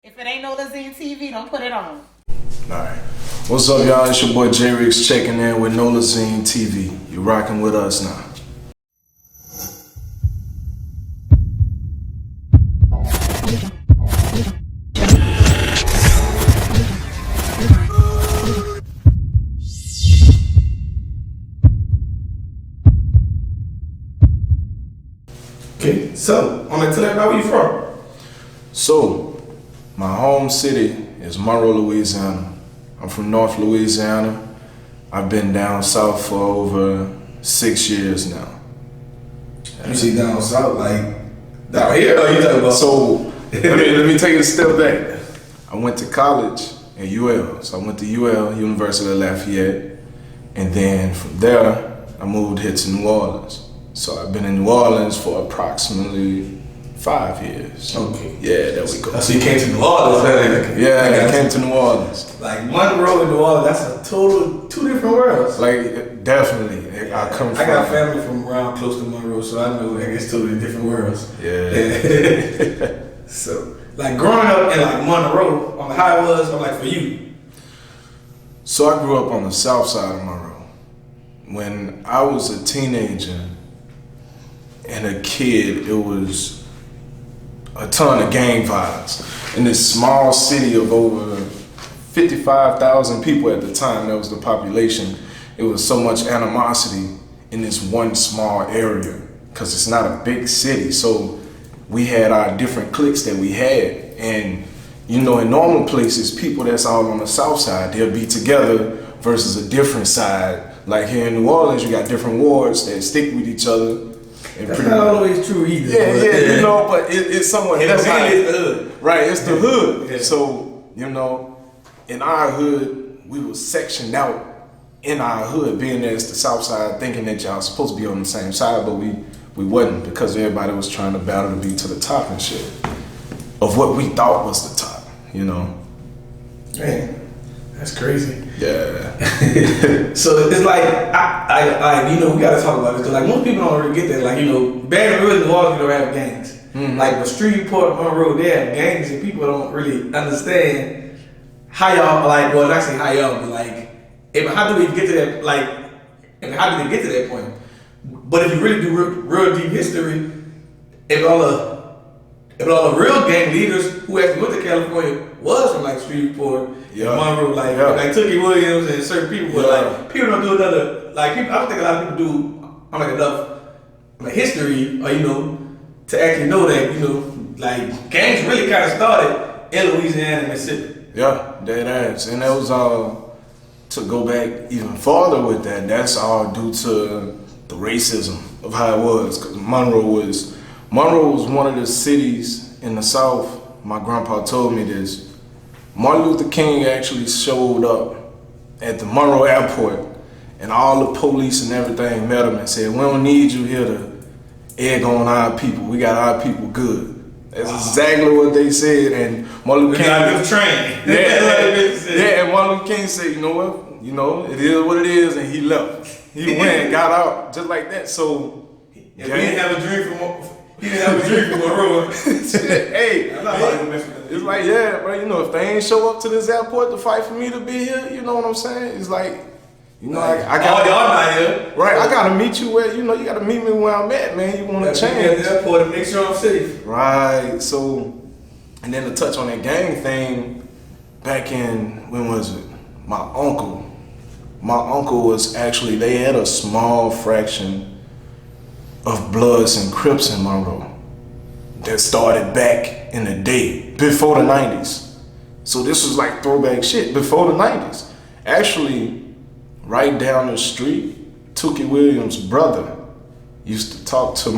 If it ain't Nolazine TV, don't put it on. Alright. What's up, y'all? It's your boy J-Rix checking in with Nolazine TV. You're rocking with us now. Okay, so I'm gonna tell everybody where you from. So, my home city is Monroe, Louisiana. I'm from North Louisiana. I've been down south for over 6 years now. You see down south, like down here? Or you talking about? So, let me take it a step back. I went to college at UL. So I went to UL, University of Lafayette. And then from there, I moved here to New Orleans. So I've been in New Orleans for approximately 5 years. Okay. Yeah, there we go. So you came to New Orleans, huh? Yeah, I came to New Orleans. Like Monroe and New Orleans, that's a total two different worlds. Like, definitely. I got family from around close to Monroe, so I know like it's totally different worlds. Yeah. So, like growing up in like Monroe, on how it was, I'm like for you. So I grew up on the south side of Monroe. When I was a teenager and a kid, it was a ton of gang violence. In this small city of over 55,000 people at the time, that was the population, it was so much animosity in this one small area because it's not a big city. So we had our different cliques that we had. And you know, in normal places, people that's all on the south side, they'll be together versus a different side. Like here in New Orleans, you got different wards that stick with each other. That's not always true either. Yeah, you know, but it's somewhat. That's how it's the hood. Right, it's the hood. Yeah. So, you know, in our hood, we were sectioned out in our hood, being there as the south side, thinking that y'all supposed to be on the same side, but we wasn't because everybody was trying to battle to be to the top and shit of what we thought was the top, you know. Man, that's crazy. Yeah. So it's like, I you know, we gotta talk about this because like most people don't really get that. Like, you know, Baton Rouge and New Orleans don't have gangs. Mm-hmm. Like, but Shreveport, Monroe, they have gangs, and people don't really understand how y'all like. Well, not saying how y'all, but like, how do we get to that? Like, and how do they get to that point? But if you really do real deep history, if all the real gang leaders who actually went to California was from like Shreveport, and Monroe, like Tookie Williams and certain people, but like people don't do another, like people, I don't think a lot of people do like enough like history or, you know, to actually know that, you know, like gangs really kind of started in Louisiana and Mississippi. Yeah, that ass. And that was to go back even farther with that, that's all due to the racism of how it was. Because Monroe was one of the cities in the South. My grandpa told me this. Martin Luther King actually showed up at the Monroe airport and all the police and everything met him and said, "We don't need you here to egg on our people. We got our people good." That's exactly what they said. And Martin Luther King got a good train. Yeah, and Martin Luther King said, "You know what? You know, it is what it is," and he left. He went and got out just like that. So he didn't have a dream from Monroe. Hey, it's like, yeah, bro, you know, if they ain't show up to this airport to fight for me to be here, you know what I'm saying? It's like, you know, I got y'all not here. Right, I gotta meet you where, you know, you gotta meet me where I'm at, man. You wanna change. At the airport to make sure I'm safe. Right, so, and then to touch on that gang thing, back in, when was it? My uncle was actually, they had a small fraction of Bloods and Crips in Monroe that started back in the day, before the 90s. So this was like throwback shit, before the 90s. Actually, right down the street, Tookie Williams' brother used to talk to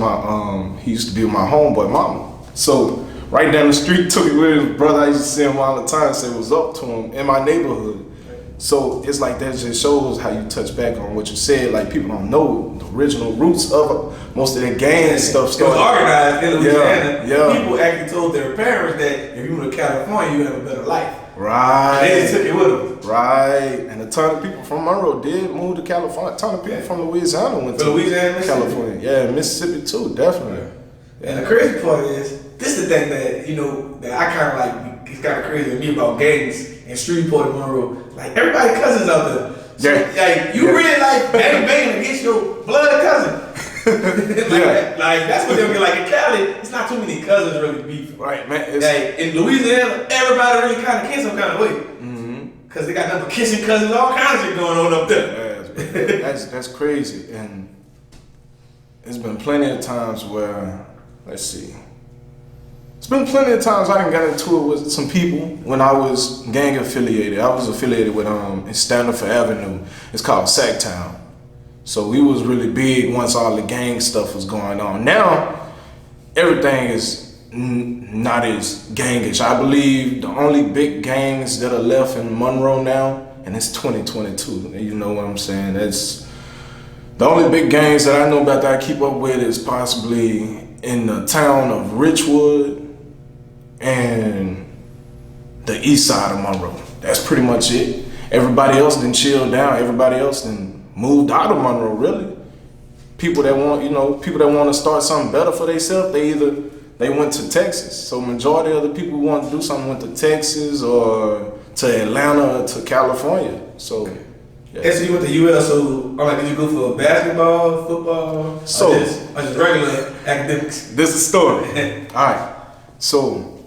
he used to be with my homeboy mama. So right down the street, Tookie Williams' brother, I used to see him all the time, say what's up to him in my neighborhood. So it's like that just shows how you touch back on what you said. Like people don't know the original roots of most of that gang stuff. It was organized in Louisiana. Yeah. People actually told their parents that if you moved to California, you have a better life. Right. They just took it with them. Right. And a ton of people from Monroe did move to California. A ton of people from Louisiana went to Louisiana, California. Yeah, Mississippi too, definitely. And the crazy part is, this is the thing that, you know, that I kind of like it's kind of crazy to me about gangs in Shreveport and Monroe. Like everybody cousins out there. So, like you really like bang against your blood cousin. Like that's what they'll be like in Cali. It's not too many cousins really beef. Right, man. Like in Louisiana, everybody really kind of kiss some kind of way. Cause they got nothing but kissing cousins, all kinds of shit going on up there. That's crazy, and there's been plenty of times where, let's see. It's been plenty of times I done got into it with some people when I was gang affiliated. I was affiliated with in Standerford Avenue. It's called Sacktown. So we was really big once all the gang stuff was going on. Now everything is not as gangish. I believe the only big gangs that are left in Monroe now, and it's 2022. You know what I'm saying? That's the only big gangs that I know about that I keep up with is possibly in the town of Richwood and the east side of Monroe. That's pretty much it. Everybody else done chilled down. Everybody else done moved out of Monroe, really. People that want, people that want to start something better for themselves, they went to Texas. So majority of the people who want to do something went to Texas or to Atlanta or to California. So yeah. And so you went to UL, so did you go for basketball, football, so, or just regular academics? This is the story. All right. So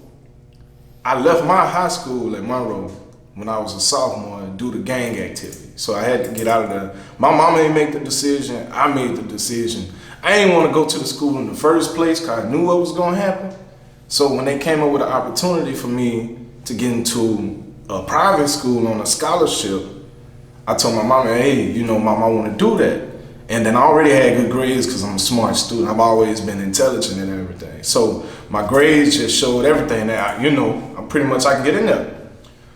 I left my high school at Monroe when I was a sophomore due to gang activity. So I had to get out of there. My mama didn't make the decision. I made the decision. I didn't want to go to the school in the first place because I knew what was going to happen. So when they came up with an opportunity for me to get into a private school on a scholarship, I told my mama, hey, mama, I want to do that. And then I already had good grades because I'm a smart student. I've always been intelligent and everything. So my grades just showed everything that, I can get in there.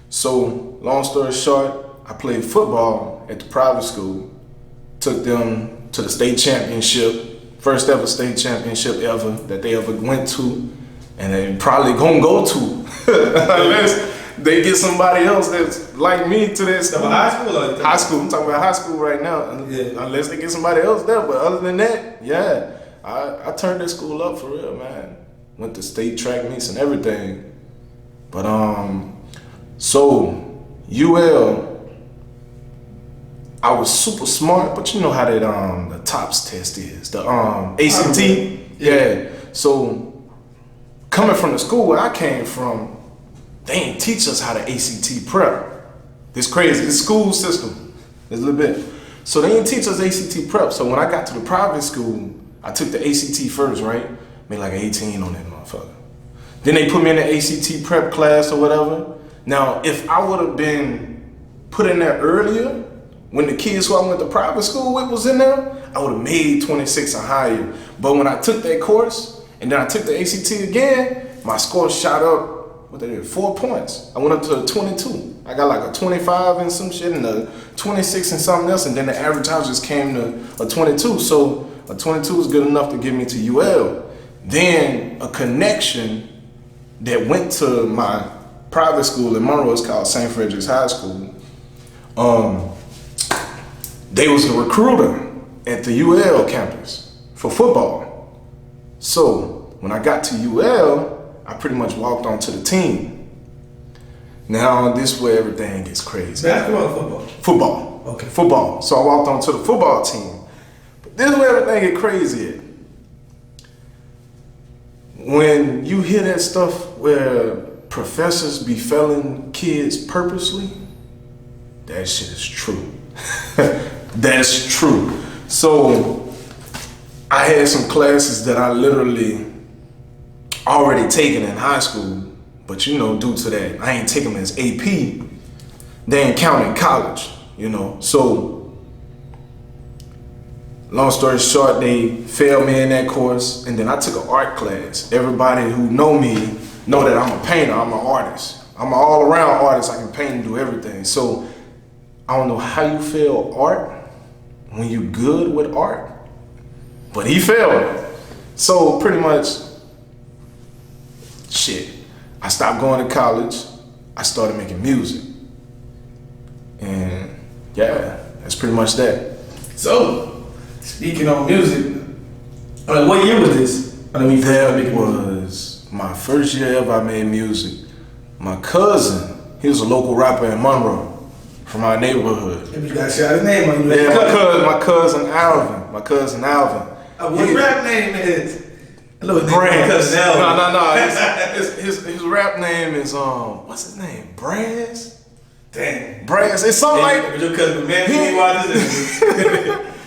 So long story short, I played football at the private school, took them to the state championship, first ever state championship ever that they ever went to, and they probably gonna go to unless they get somebody else that's like me to that school. High school? High school. I'm talking about high school right now. Yeah. Unless they get somebody else there. But other than that, yeah, I turned that school up for real, man. Went to state track meets and everything. But so UL, I was super smart, but you know how that the TOPS test is, the ACT. Yeah. So coming from the school where I came from, they didn't teach us how to ACT prep. It's crazy. This school system is a little bit. So they didn't teach us ACT prep. So when I got to the private school, I took the ACT first, right? Made like 18 on that motherfucker. Then they put me in the ACT prep class or whatever. Now, if I would have been put in there earlier, when the kids who I went to private school with was in there, I would have made 26 or higher. But when I took that course, and then I took the ACT again, my score shot up, 4 points. I went up to a 22. I got like a 25 and some shit and a 26 and something else, and then the average house just came to a 22. So a 22 was good enough to get me to UL. Then a connection that went to my private school in Monroe, it's called St. Frederick's High School. They was the recruiter at the UL campus for football. So when I got to UL, I pretty much walked onto the team. Now this is where everything gets crazy. Basketball or football? Football. Okay. Football. So I walked onto the football team. But this is where everything gets crazy at. When you hear that stuff where professors be failing kids purposely, that shit is true. That's true. So I had some classes that I literally already taken in high school, but due to that, I ain't taking them as AP. They ain't count in college, So long story short, they failed me in that course, and then I took an art class. Everybody who know me know that I'm a painter, I'm an artist. I'm an all-around artist, I can paint and do everything. So I don't know how you fail art when you good with art, but he failed. So pretty much, shit, I stopped going to college, I started making music. And yeah, that's pretty much that. So, speaking on music, what year was this? That was my first year ever I made music. My cousin, he was a local rapper in Monroe from our neighborhood. You gotta shout his name on you. Yeah, my cousin Alvin. My cousin Alvin. What rap name is? Brass. No. His rap name is what's his name? Brass. Damn. Brass. It's something like. Your cousin, man.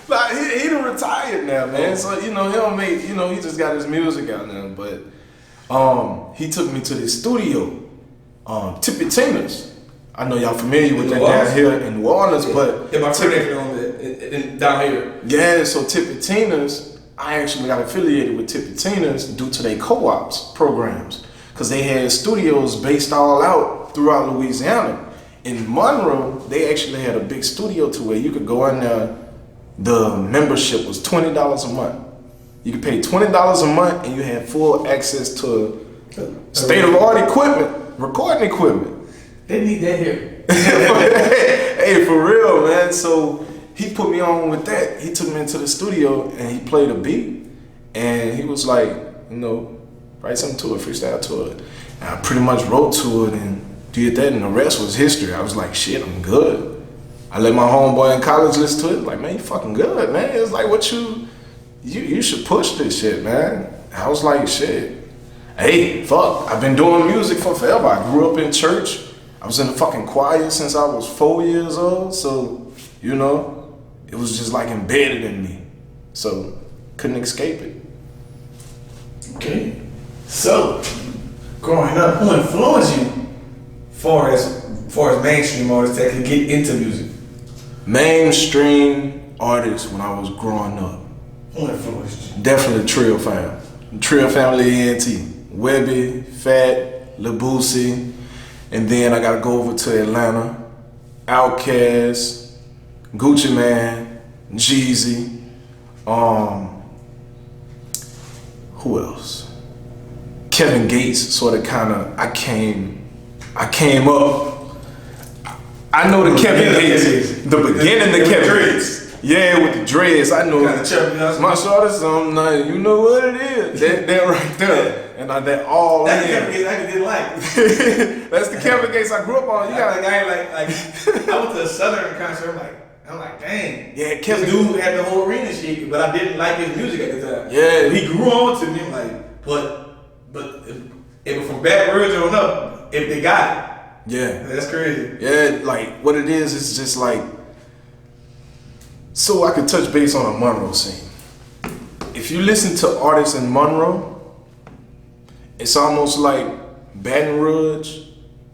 Like he done retired now, man. So he don't make. He just got his music out now. But he took me to the studio, Tippy Tina's. I know y'all familiar with that down here in New Orleans, but my friend on that down here. Yeah, so Tippy Tina's. I actually got affiliated with Tippy Tina's due to their co-ops programs, because they had studios based all out throughout Louisiana. In Monroe, they actually had a big studio to where you could go in there. The membership was $20 a month. You could pay $20 a month and you had full access to state-of-the-art equipment, recording equipment. They need that here. Hey, for real, man. So he put me on with that. He took me into the studio and he played a beat. And he was like, write something to it, freestyle to it. And I pretty much wrote to it and did that, and the rest was history. I was like, shit, I'm good. I let my homeboy in college listen to it. Like, man, you fucking good, man. It's like, what you should push this shit, man. I was like, shit. Hey, fuck, I've been doing music for forever. I grew up in church. I was in the fucking choir since I was 4 years old. So, it was just like embedded in me. So, couldn't escape it. Okay. So, growing up, who influenced you far as mainstream artists that could get into music? Mainstream artists when I was growing up. Who influenced you? Definitely Trill Fam. Trill Family ENT. Webby, Fat, Lil Boosie. And then I gotta go over to Atlanta. Outkast, Gucci Man, Jeezy. Who else? Kevin Gates sort of I came up. I know the Kevin Gates, the beginning of Kevin Gates. Yeah, with the dreads. I know. My shortest something, you know what it is. That right there. And that all that's in. The Kevin Gates I didn't like. That's the Kevin Gates I grew up on. You got I went to a Southern concert. I'm like, dang. Yeah, Kevin. This dude had the whole arena shit, but I didn't like his music at the time. Yeah. He grew on to me. I'm like, but if from Baton Rouge on up, if they got it. Yeah. That's crazy. Yeah, like what it is, it's just like, so I could touch base on a Monroe scene. If you listen to artists in Monroe, it's almost like Baton Rouge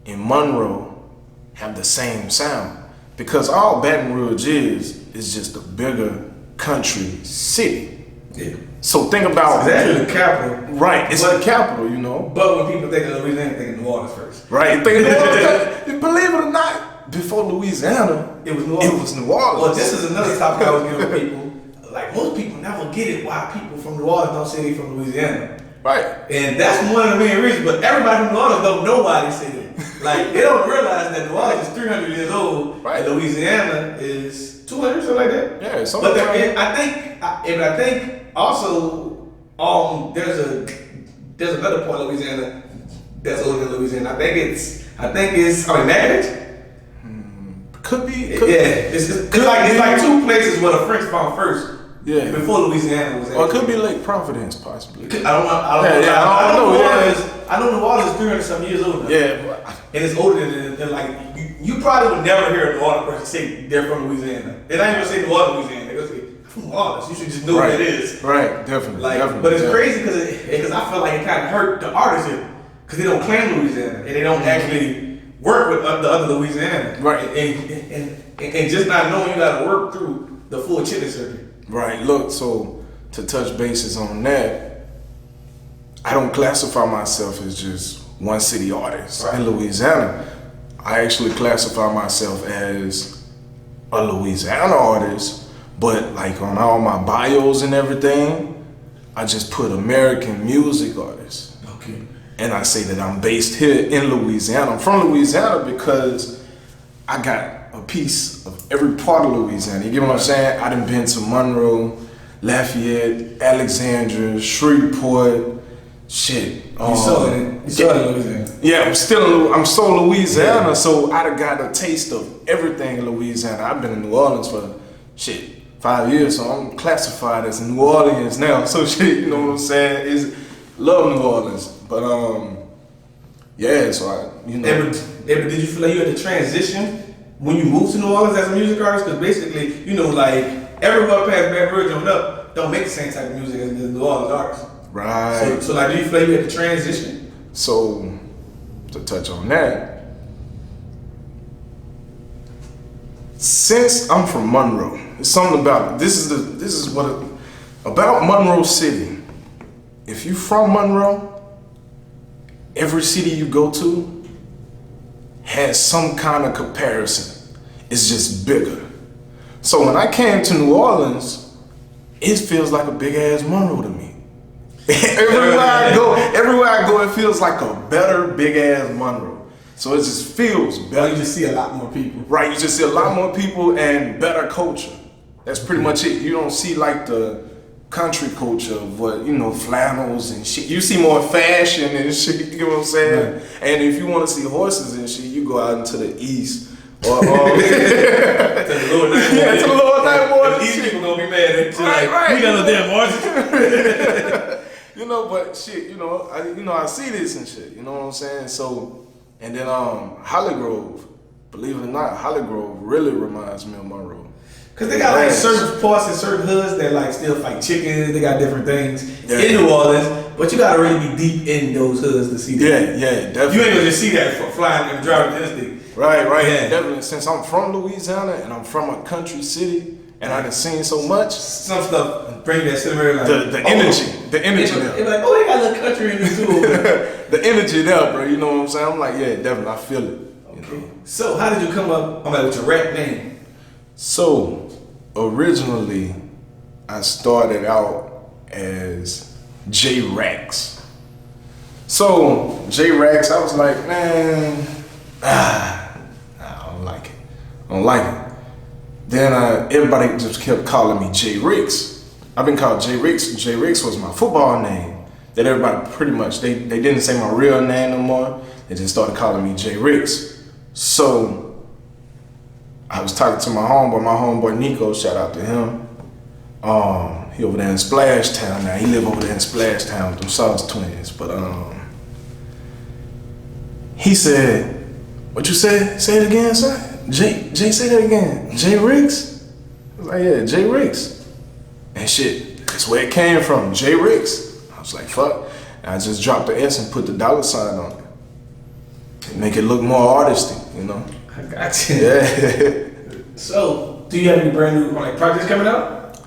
and Monroe have the same sound. Because all Baton Rouge is just a bigger country city. Yeah. So think about it's actually the capital. Right, it's the capital, But when people think of Louisiana, they think of New Orleans first. Right, think of New Orleans. Believe it or not, before Louisiana, it was New Orleans. Well, this is another topic I was giving people. Like, most people never get it why people from New Orleans don't say they from Louisiana. Right. And that's one of the main reasons. But everybody from New Orleans don't know why they say that. Like, they don't realize that New Orleans is 300 years old. Right. And Louisiana is 200, something like that. Yeah, something but like that. I think also there's another part of Louisiana that's older than Louisiana. I think it's Natchez. Could be. It's like two places where the French found first. Yeah. Before Louisiana was. Or it could be Lake Providence, possibly. I don't know. I know New Orleans is 300 some years old now. Yeah. And it's older than like you probably would never hear a New Orleans person say they're from Louisiana. They don't even say New Orleans, Louisiana. They go say from New Orleans. You should just know what it is. Right. Definitely. But it's crazy because I feel like it kind of hurt the artists here because they don't claim Louisiana and they don't actually work with the other Louisiana. Right. And just not knowing you got to work through the full chitlin circuit. Right. Look, so to touch bases on that, I don't classify myself as just one city artist. Right. In Louisiana, I actually classify myself as a Louisiana artist, but like on all my bios and everything, I just put American music artist. Okay. And I say that I'm based here in Louisiana. I'm from Louisiana because I got a piece of every part of Louisiana. You get what I'm saying? I done been to Monroe, Lafayette, Alexandria, Shreveport, shit. You saw it. You saw it in Louisiana. Yeah, I'm still in Louisiana, so I done got a taste of everything in Louisiana. I've been in New Orleans for 5 years, so I'm classified as New Orleans now. So shit, you know what I'm saying? Love New Orleans, but yeah. So I, you know. Did you feel like you had to transition when you moved to New Orleans as a music artist? Because basically, you know, like everywhere past Baton Rouge on up don't make the same type of music as the New Orleans artists. Right. So like, do you feel like you had to transition? So to touch on that, since I'm from Monroe, it's something about about Monroe City. If you from Monroe, every city you go to has some kind of comparison. It's just bigger. So when I came to New Orleans, it feels like a big ass Monroe to me. everywhere I go, it feels like a better big ass Monroe. So it just feels better. Well, you just see a lot more people. Right, you just see a lot more people and better culture. That's pretty much it. You don't see like the country culture of what, you know, flannels and shit. You see more fashion and shit, you know what I'm saying? Right. And if you want to see horses and shit, you go out into the east. Or to the lower ninth ward. Yeah, to the lower ninth ward. These people gonna be mad at you, right. We got no damn horses. You know, but shit, I see this and shit, you know what I'm saying? So, and then Holly Grove, believe it or not, Holly Grove really reminds me of Monroe. Cause they got like certain parts and certain hoods that like still fight chickens. They got different things in New Orleans, but you gotta really be deep in those hoods to see that. Yeah, definitely. You ain't gonna just see that for flying and driving the interstate. Right, yeah. Definitely. Since I'm from Louisiana and I'm from a country city and I done seen so much, some stuff bring that scenario like the energy there. They're like, oh, they got a little country in this too. The energy there, bro. You know what I'm saying? I'm like, yeah, definitely. I feel it. Okay. You know? So how did you come up? With your rap name? So, originally, I started out as J-Rax. So, J-Rax, I was like, man, I don't like it. Then everybody just kept calling me J-Rix. I've been called J-Rix. J-Rix was my football name. That everybody pretty much, they didn't say my real name no more. They just started calling me J-Rix. So, I was talking to my homeboy Nico, shout out to him. He over there in Splash Town now. He live over there in Splash Town with them Sauce Twins. But he said, what you said? Say it again, son? Jay, say that again. J-Rix? I was like, yeah, J-Rix. And shit, that's where it came from, J-Rix. I was like, fuck. And I just dropped the S and put the $sign on it. Make it look more artistic, you know? I got you. Yeah. So, do you have any brand new projects coming out?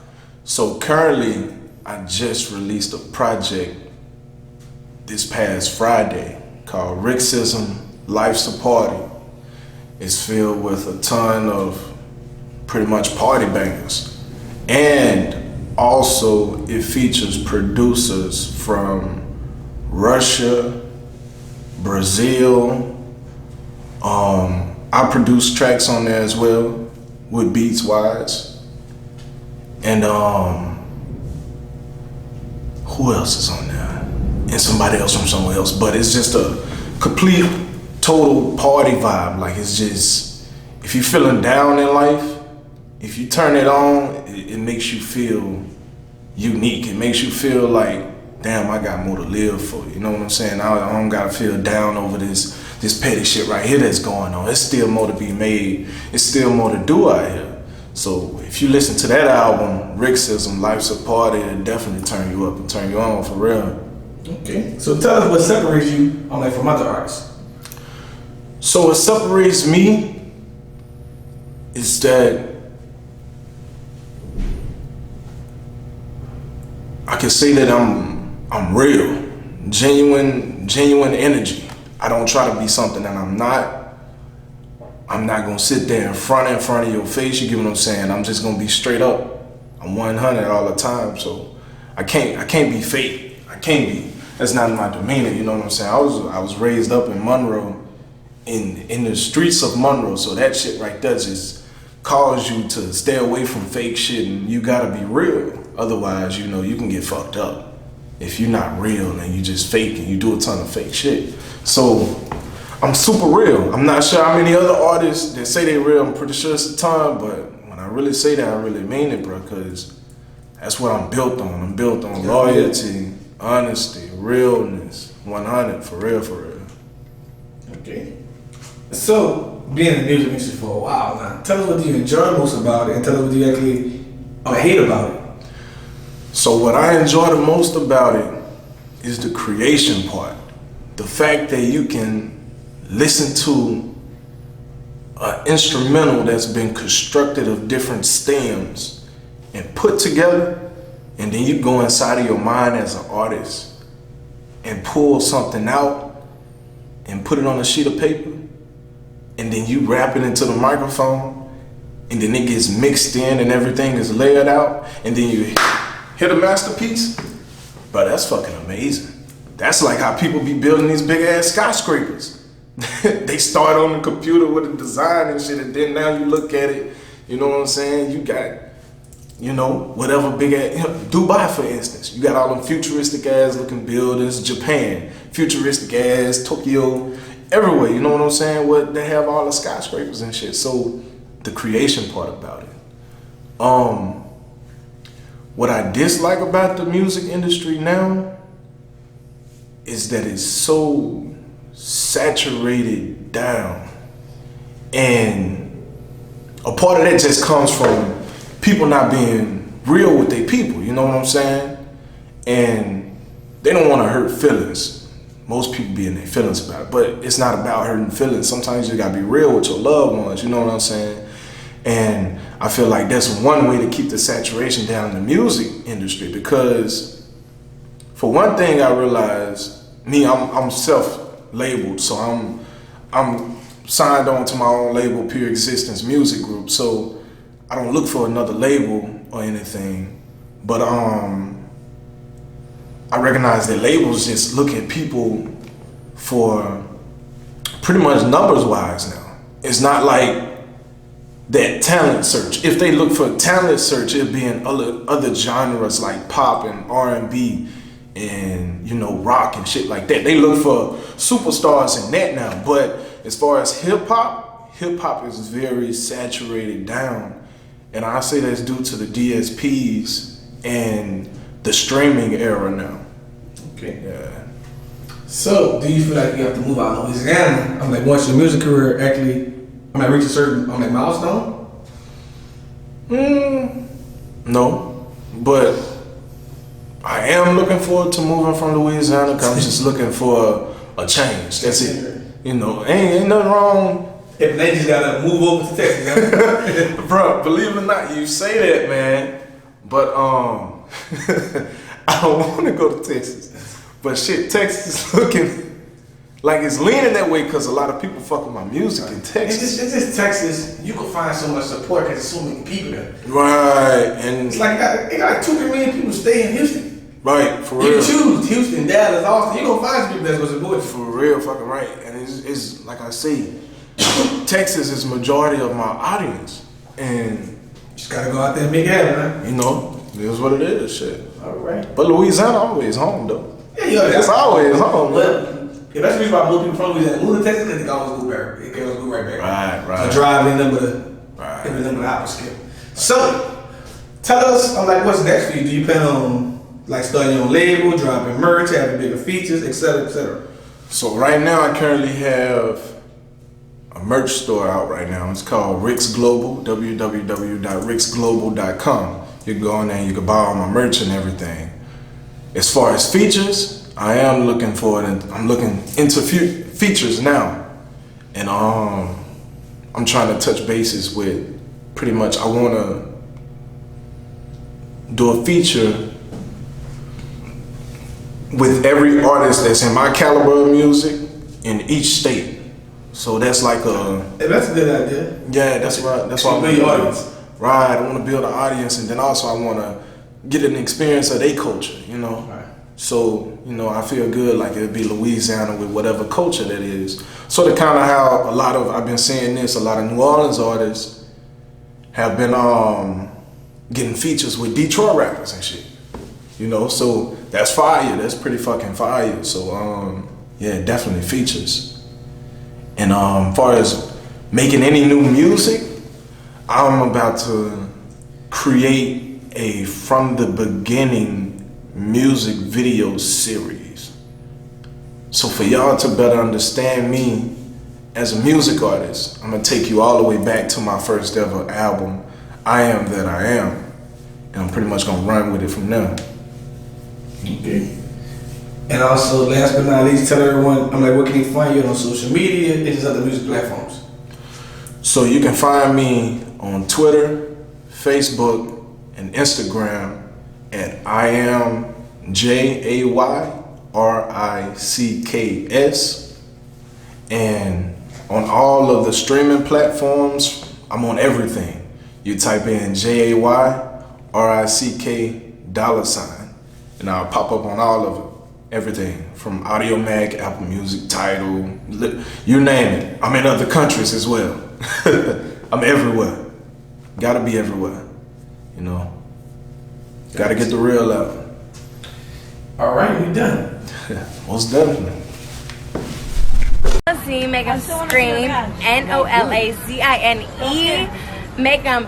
So currently, I just released a project this past Friday called Rixism Life's a Party. It's filled with a ton of pretty much party bangers. And also it features producers from Russia, Brazil. I produce tracks on there as well with beats wise. And who else is on there? And somebody else from somewhere else. But it's just a complete, total party vibe. Like it's just, if you're feeling down in life, if you turn it on, it makes you feel unique. It makes you feel like, damn, I got more to live for. You know what I'm saying? I don't gotta feel down over this petty shit right here that's going on. There's still more to be made. It's still more to do out here. So if you listen to that album, Rixism, Life's a Party, it'll definitely turn you up and turn you on for real. Okay. So tell us what separates you from other artists. So what separates me is that I can say that I'm real, genuine energy. I don't try to be something that I'm not. I'm not gonna sit there in front of your face, you get what I'm saying? I'm just gonna be straight up. I'm 100 all the time, so I can't be fake. I can't be. That's not my demeanor, you know what I'm saying? I was raised up in Monroe, in the streets of Monroe, so that shit right there just calls you to stay away from fake shit, and you gotta be real. Otherwise, you know, you can get fucked up. if you're not real and you just fake and you do a ton of fake shit. So I'm super real. I'm not sure how many other artists that say they real. I'm pretty sure it's a ton, but when I really say that, I really mean it, bro, because that's what I'm built on. I'm built on loyalty, honesty, realness, 100, for real, for real. Okay. So, being in the music industry for a while now, tell us what you enjoy most about it, and tell us what you actually hate about it. So what I enjoy the most about it is the creation part. The fact that you can listen to an instrumental that's been constructed of different stems and put together, and then you go inside of your mind as an artist and pull something out and put it on a sheet of paper, and then you rap it into the microphone, and then it gets mixed in and everything is layered out, and then you hit a masterpiece. Bro, that's fucking amazing. That's like how people be building these big ass skyscrapers. They start on the computer with a design and shit, and then now you look at it, you know what I'm saying? You got, you know, whatever big ass, Dubai for instance, you got all them futuristic ass looking buildings, Japan, futuristic ass, Tokyo, everywhere, you know what I'm saying? What they have all the skyscrapers and shit. So the creation part about it. What I dislike about the music industry now is that it's so saturated down, and a part of that just comes from people not being real with their people, you know what I'm saying? And they don't want to hurt feelings. Most people be in their feelings about it, but it's not about hurting feelings. Sometimes you gotta be real with your loved ones, you know what I'm saying? And I feel like that's one way to keep the saturation down in the music industry, because for one thing I realized, I'm self-labeled, so I'm signed on to my own label, Pure Existence Music Group, so I don't look for another label or anything, but I recognize that labels just look at people for pretty much numbers wise now. It's not like that talent search. If they look for talent search, it'd be in other genres like pop and R&B and, you know, rock and shit like that. They look for superstars in that now. But as far as hip hop is very saturated down. And I say that's due to the DSPs and the streaming era now. Okay. Yeah. So, do you feel like you have to move out of Louisiana? I'm like, once your music career actually, reach a certain milestone? No, but I am looking forward to moving from Louisiana, because I'm just looking for a change. That's it. You know, ain't nothing wrong. If they just gotta move over to Texas, Bro, believe it or not, you say that, man, but I don't want to go to Texas. But shit, Texas is looking like it's leaning that way, because a lot of people fuck with my music in Texas. It's just Texas. You can find so much support because there's so many people there. Right, and it's like they got 2 million people stay in Houston. Right, for real. You can choose Houston, Dallas, Austin. You gonna find some people that's gonna support you. For real, fucking right. And it's like I say, Texas is majority of my audience, and just gotta go out there and make it happen, man. You know, it is what it is, shit. All right. But Louisiana always home though. Yeah, it's always home. Yeah, that's the reason why most people from Louisiana move to Texas, because they can always go back. They can always go right back. Right. So drive in them with a hour skip. So, tell us, what's next for you? Do you plan on starting your own label, dropping merch, having bigger features, etc., etc.? So right now, I currently have a merch store out right now. It's called Rick's Global, www.ricksglobal.com. You can go on there and you can buy all my merch and everything. As far as features, I am looking for it, and I'm looking into features now. And I'm trying to touch bases with pretty much, I want to do a feature with every artist that's in my caliber of music in each state. So that's like that's a good idea. Yeah, that's right. That's what I'm building audience. Right, I want to build an audience, and then also I want to get an experience of their culture, you know. Right. So, you know, I feel good like it'd be Louisiana with whatever culture that is. Sort of kind of how I've been seeing this, a lot of New Orleans artists have been getting features with Detroit rappers and shit. You know, so that's fire. That's pretty fucking fire. So yeah, definitely features. And far as making any new music, I'm about to create a from the beginning music video series. So for y'all to better understand me as a music artist, I'm gonna take you all the way back to my first ever album, I Am That I Am. And I'm pretty much gonna run with it from there. Okay. And also, last but not least, tell everyone, what can they find you on social media and just other music platforms? So you can find me on Twitter, Facebook, and Instagram at I am JAYRICKS. And on all of the streaming platforms, I'm on everything. You type in JAYRICK$, and I'll pop up on all of it. Everything from Audio Mac, Apple Music, Tidal, you name it. I'm in other countries as well. I'm everywhere. Gotta be everywhere. You know. Gotta get the real out. All right, we done. Most definitely. Nolazine, make them scream. Nolazine. Make them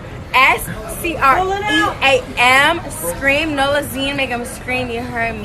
SCREAM. Scream. Nolazine, make them scream. You heard me.